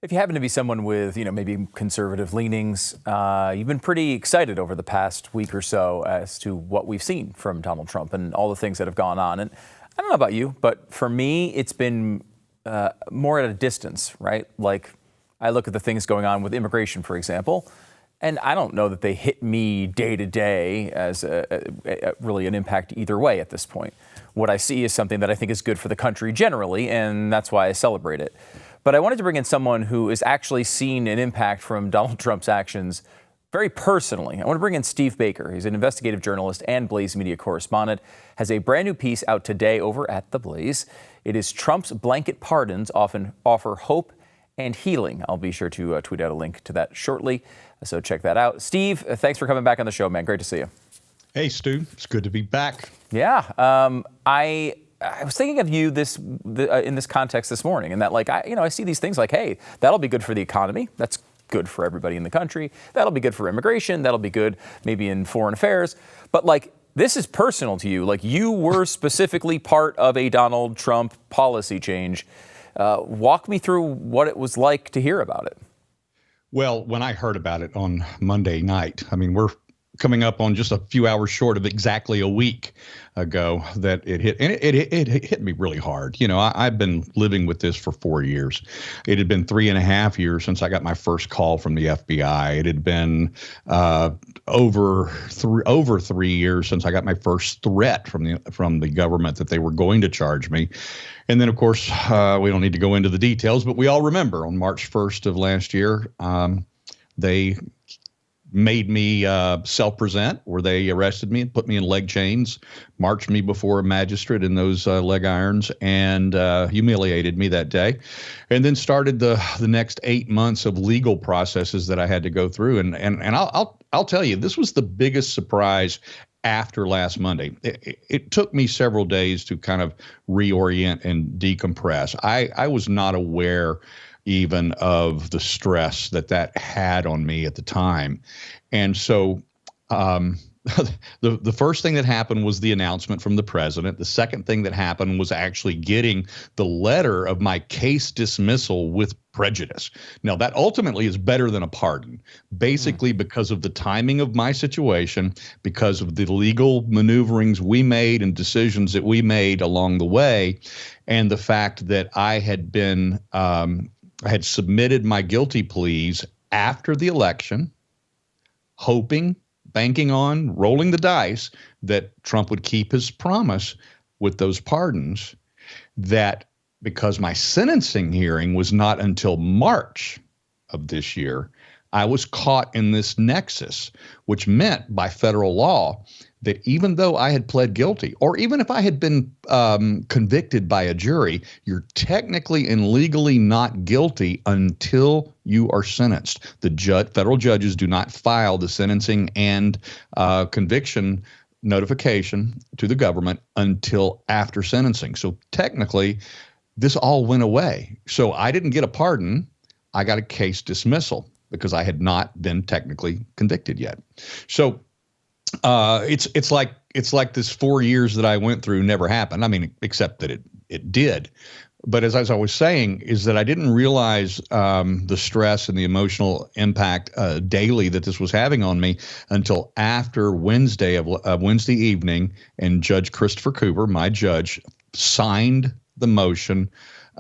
If you happen to be someone with, maybe conservative leanings, you've been pretty excited over the past week or so as to what we've seen from Donald Trump and all the things that have gone on. And I don't know about you, but for me, it's been more at a distance, right? Like I look at the things going on with immigration, for example, and I don't know that they hit me day to day as really an impact either way at this point. What I see is something that I think is good for the country generally, and that's why I celebrate it. But I wanted to bring in someone who has actually seen an impact from Donald Trump's actions very personally. I want to bring in Steve Baker. He's an investigative journalist and Blaze media correspondent, has a brand new piece out today over at The Blaze. It is Trump's Blanket Pardons Often Offer Hope and Healing. I'll be sure to tweet out a link to that shortly, so check that out. Steve, thanks for coming back on the show, man. Great to see you. Hey, Stu. It's good to be back. Yeah. I was thinking of you in this context this morning, and that I see these things like, hey, that'll be good for the economy. That's good for everybody in the country. That'll be good for immigration. That'll be good maybe in foreign affairs. But this is personal to you. You were specifically part of a Donald Trump policy change. Walk me through what it was like to hear about it. Well, when I heard about it on Monday night, we're coming up on just a few hours short of exactly a week ago that it hit. And it hit me really hard. I've been living with this for 4 years. It had been 3.5 years since I got my first call from the FBI. It had been over 3 years since I got my first threat from the government that they were going to charge me. And then, of course, we don't need to go into the details, but we all remember on March 1st of last year, they made me self-present, where they arrested me and put me in leg chains, marched me before a magistrate in those leg irons, and humiliated me that day, and then started the next 8 months of legal processes that I had to go through. And I'll tell you, this was the biggest surprise after last Monday. It took me several days to kind of reorient and decompress. I was not aware even of the stress that had on me at the time. And so the first thing that happened was the announcement from the president. The second thing that happened was actually getting the letter of my case dismissal with prejudice. Now, that ultimately is better than a pardon, basically because of the timing of my situation, because of the legal maneuverings we made and decisions that we made along the way, and the fact that I had submitted my guilty pleas after the election, banking on, rolling the dice that Trump would keep his promise with those pardons, that because my sentencing hearing was not until March of this year, I was caught in this nexus, which meant by federal law that even though I had pled guilty, or even if I had been convicted by a jury, you're technically and legally not guilty until you are sentenced. Federal judges do not file the sentencing and conviction notification to the government until after sentencing. So technically, this all went away. So I didn't get a pardon. I got a case dismissal because I had not been technically convicted yet. So it's like this 4 years that I went through never happened. Except that it did. But as I was saying, is that I didn't realize the stress and the emotional impact daily that this was having on me until after Wednesday evening, and Judge Christopher Cooper, my judge, signed the motion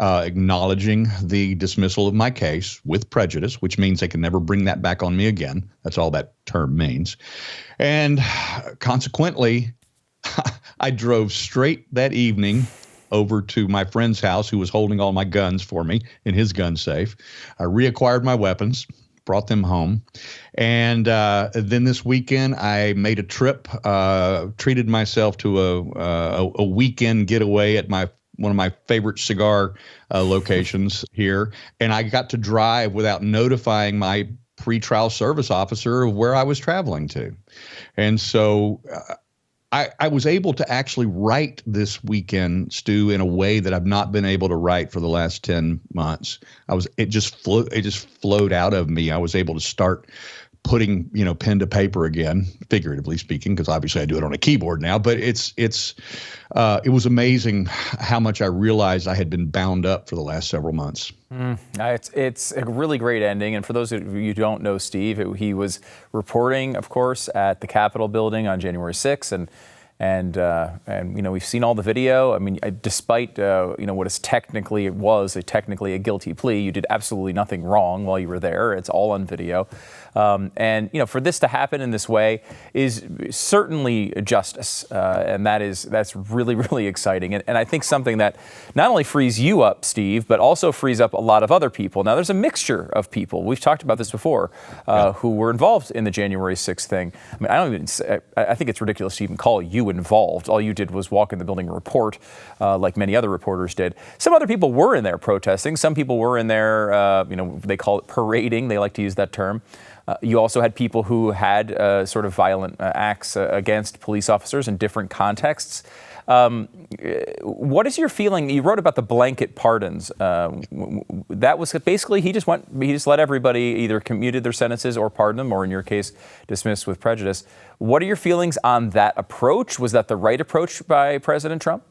acknowledging the dismissal of my case with prejudice, which means they can never bring that back on me again. That's all that term means. And consequently, I drove straight that evening over to my friend's house, who was holding all my guns for me in his gun safe. I reacquired my weapons, brought them home. And then this weekend, I made a trip, treated myself to a weekend getaway at one of my favorite cigar locations here. And I got to drive without notifying my pretrial service officer of where I was traveling to. And so I was able to actually write this weekend, Stu, in a way that I've not been able to write for the last 10 months. It just flowed out of me. I was able to start putting, pen to paper again, figuratively speaking, because obviously I do it on a keyboard now. But it was amazing how much I realized I had been bound up for the last several months. It's a really great ending. And for those of you who don't know Steve, he was reporting, of course, at the Capitol building on January 6th. And we've seen all the video. I mean, despite what is technically a guilty plea, you did absolutely nothing wrong while you were there. It's all on video. And for this to happen in this way is certainly justice, and that's really, really exciting. And I think something that not only frees you up, Steve, but also frees up a lot of other people. Now, there's a mixture of people. We've talked about this before, who were involved in the January 6th thing. I mean, I think it's ridiculous to even call you involved. All you did was walk in the building and report, like many other reporters did. Some other people were in there protesting. Some people were in there, they call it parading. They like to use that term. You also had people who had sort of violent acts against police officers in different contexts. What is your feeling? You wrote about the blanket pardons. That was basically he just let everybody either commuted their sentences or pardoned them, or in your case, dismissed with prejudice. What are your feelings on that approach? Was that the right approach by President Trump?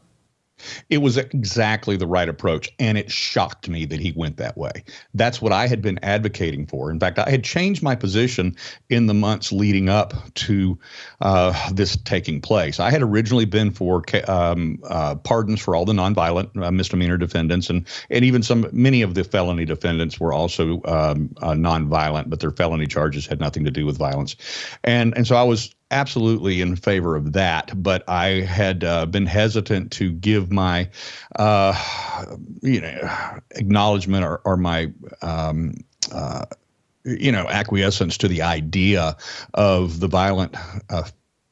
It was exactly the right approach, and it shocked me that he went that way. That's what I had been advocating for. In fact, I had changed my position in the months leading up to this taking place. I had originally been for pardons for all the nonviolent misdemeanor defendants, and even many of the felony defendants were also nonviolent, but their felony charges had nothing to do with violence. And so I was absolutely in favor of that, but I had been hesitant to give my, acknowledgement or my, acquiescence to the idea of the violent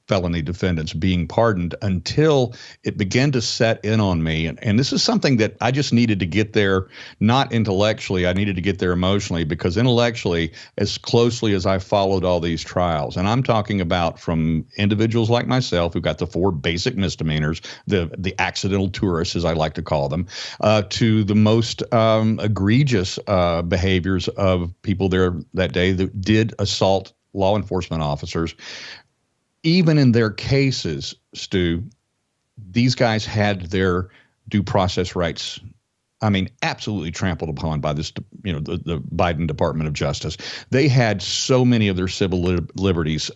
felony defendants being pardoned until it began to set in on me. And this is something that I just needed to get there, not intellectually, I needed to get there emotionally, because intellectually, as closely as I followed all these trials, and I'm talking about from individuals like myself who got the 4 basic misdemeanors, the accidental tourists, as I like to call them, to the most egregious behaviors of people there that day that did assault law enforcement officers. Even in their cases, Stu, these guys had their due process rights, absolutely trampled upon by this, the Biden Department of Justice. They had so many of their civil liberties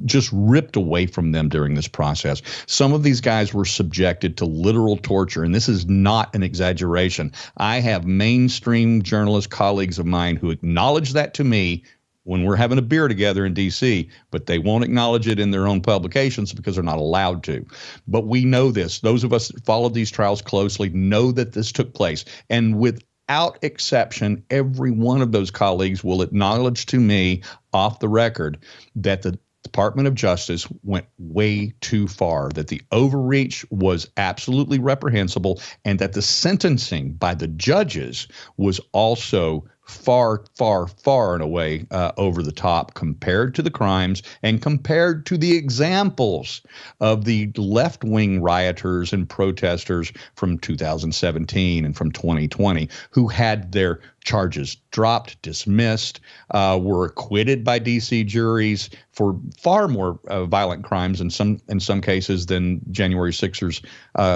just ripped away from them during this process. Some of these guys were subjected to literal torture, and this is not an exaggeration. I have mainstream journalist colleagues of mine who acknowledge that to me when we're having a beer together in D.C., but they won't acknowledge it in their own publications because they're not allowed to. But we know this. Those of us that followed these trials closely know that this took place. And without exception, every one of those colleagues will acknowledge to me off the record that the Department of Justice went way too far, that the overreach was absolutely reprehensible, and that the sentencing by the judges was also far, far, far and away over the top compared to the crimes and compared to the examples of the left-wing rioters and protesters from 2017 and from 2020 who had their charges dropped, dismissed, were acquitted by D.C. juries for far more violent crimes in some cases than January 6ers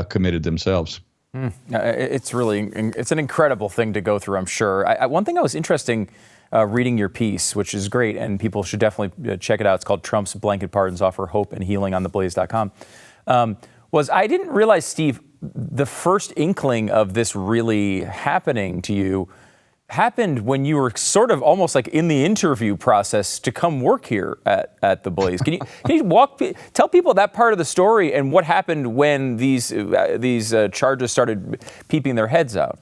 committed themselves. It's an incredible thing to go through, I'm sure. One thing that was interesting reading your piece, which is great, and people should definitely check it out. It's called Trump's Blanket Pardons Offer Hope and Healing on theblaze.com. Was I didn't realize, Steve, the first inkling of this really happening to you happened when you were sort of almost like in the interview process to come work here at the Blaze. Can you tell people that part of the story and what happened when these charges started peeping their heads out?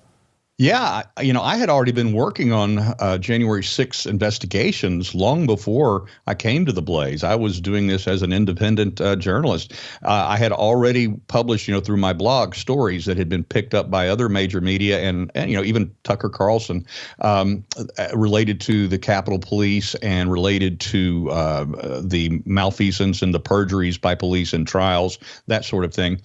Yeah, I had already been working on January 6th investigations long before I came to the Blaze. I was doing this as an independent journalist. I had already published, through my blog, stories that had been picked up by other major media and even Tucker Carlson related to the Capitol Police and related to the malfeasance and the perjuries by police in trials, that sort of thing.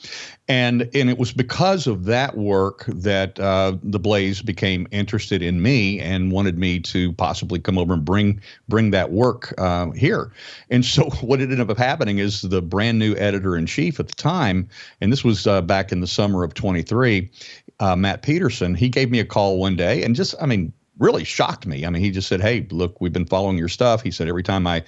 And it was because of that work that the Blaze Blaze became interested in me and wanted me to possibly come over and bring that work here. And so what ended up happening is the brand new editor-in-chief at the time, and this was back in the summer of 23, Matt Peterson, he gave me a call one day and just, really shocked me. He just said, hey, look, we've been following your stuff. He said, every time I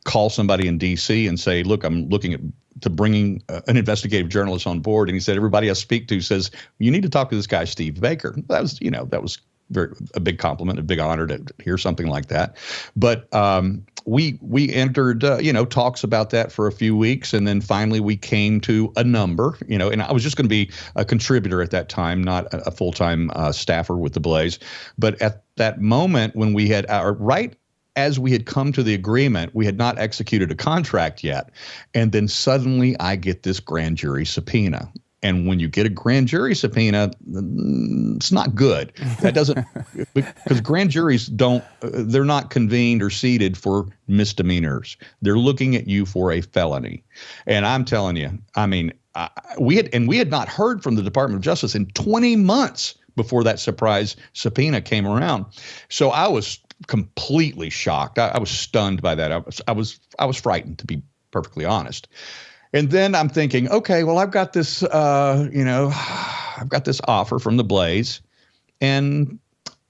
call somebody in D.C. and say, look, I'm looking to bringing an investigative journalist on board. And he said, everybody I speak to says, you need to talk to this guy, Steve Baker. That was a big compliment, a big honor to hear something like that. But we entered, talks about that for a few weeks. And then finally we came to a number, and I was just going to be a contributor at that time, not a full-time staffer with the Blaze. But at that moment when we had right as we had come to the agreement, we had not executed a contract yet. And then suddenly I get this grand jury subpoena. And when you get a grand jury subpoena, it's not good. That doesn't, because grand juries they're not convened or seated for misdemeanors. They're looking at you for a felony. And I'm telling you, we had not heard from the Department of Justice in 20 months before that surprise subpoena came around. So I was completely shocked. I was stunned by that. I was frightened, to be perfectly honest. And then I'm thinking, okay, well, I've got this, I've got this offer from the Blaze, and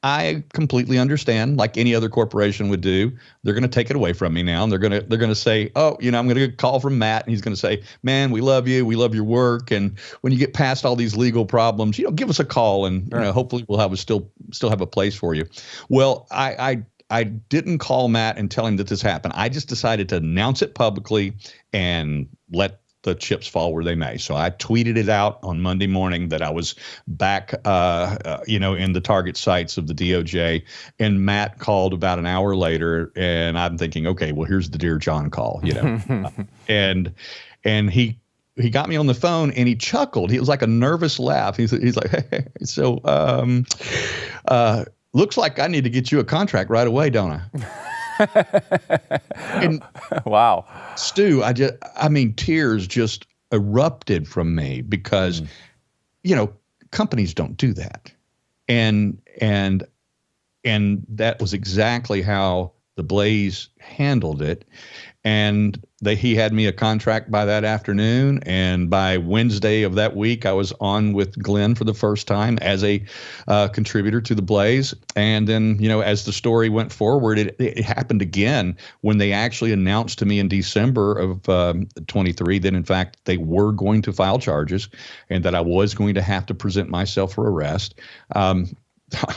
I completely understand, like any other corporation would do, they're going to take it away from me now, and they're going to say, oh, I'm going to get a call from Matt, and he's going to say, man, we love you, we love your work, and when you get past all these legal problems, give us a call, and hopefully we'll have still have a place for you. Well, I didn't call Matt and tell him that this happened. I just decided to announce it publicly and let the chips fall where they may. So I tweeted it out on Monday morning that I was back, in the target sites of the DOJ. And Matt called about an hour later, and I'm thinking, okay, well, here's the Dear John call, and he got me on the phone and he chuckled. It was like a nervous laugh. He's like, hey, so looks like I need to get you a contract right away, don't I? And wow. Stu, tears just erupted from me because, companies don't do that. And that was exactly how the Blaze handled it. And he had me a contract by that afternoon. And by Wednesday of that week, I was on with Glenn for the first time as a contributor to the Blaze. And then, as the story went forward, it happened again when they actually announced to me in December of 23 that, in fact, they were going to file charges and that I was going to have to present myself for arrest.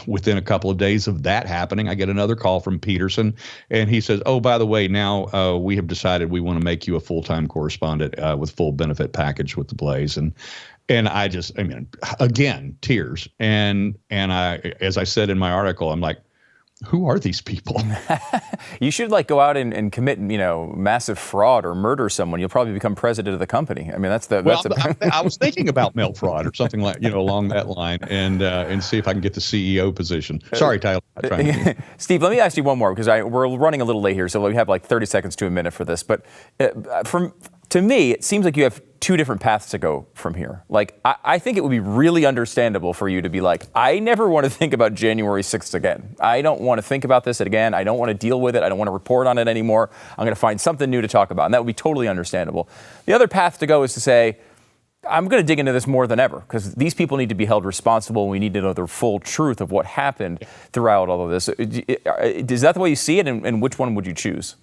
Within a couple of days of that happening, I get another call from Peterson, and he says, oh, by the way, now we have decided we want to make you a full-time correspondent with full benefit package with the Blaze. And I just, again, tears. And I, as I said in my article, I'm like, who are these people? You should go out and commit, massive fraud or murder someone. You'll probably become president of the company. I was thinking about mail fraud or something along that line, and see if I can get the CEO position. Sorry, Tyler. Steve, let me ask you one more because we're running a little late here, so we have 30 seconds to a minute for this. But to me, it seems like you have two different paths to go from here. I think it would be really understandable for you to be like, I never want to think about January 6th again. I don't want to think about this again. I don't want to deal with it. I don't want to report on it anymore. I'm going to find something new to talk about. And that would be totally understandable. The other path to go is to say, I'm going to dig into this more than ever because these people need to be held responsible. We need to know the full truth of what happened throughout all of this. Is that the way you see it? And which one would you choose?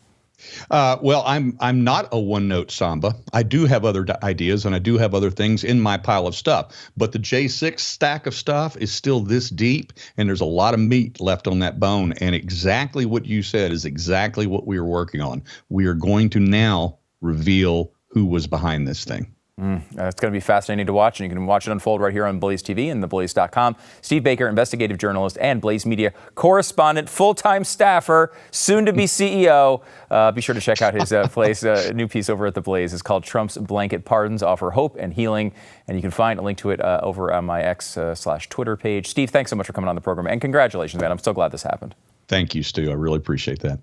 Well, I'm not a one-note Samba. I do have other ideas, and I do have other things in my pile of stuff. But the J6 stack of stuff is still this deep, and there's a lot of meat left on that bone. And exactly what you said is exactly what we are working on. We are going to now reveal who was behind this thing. It's going to be fascinating to watch, and you can watch it unfold right here on BlazeTV and theblaze.com. Steve Baker, investigative journalist and Blaze Media correspondent, full-time staffer, soon to be CEO. Be sure to check out his place. New piece over at the Blaze is called "Trump's Blanket Pardons Offer Hope and Healing," and you can find a link to it over on my X/Twitter page. Steve, thanks so much for coming on the program, and congratulations, man. I'm so glad this happened. Thank you, Stu. I really appreciate that.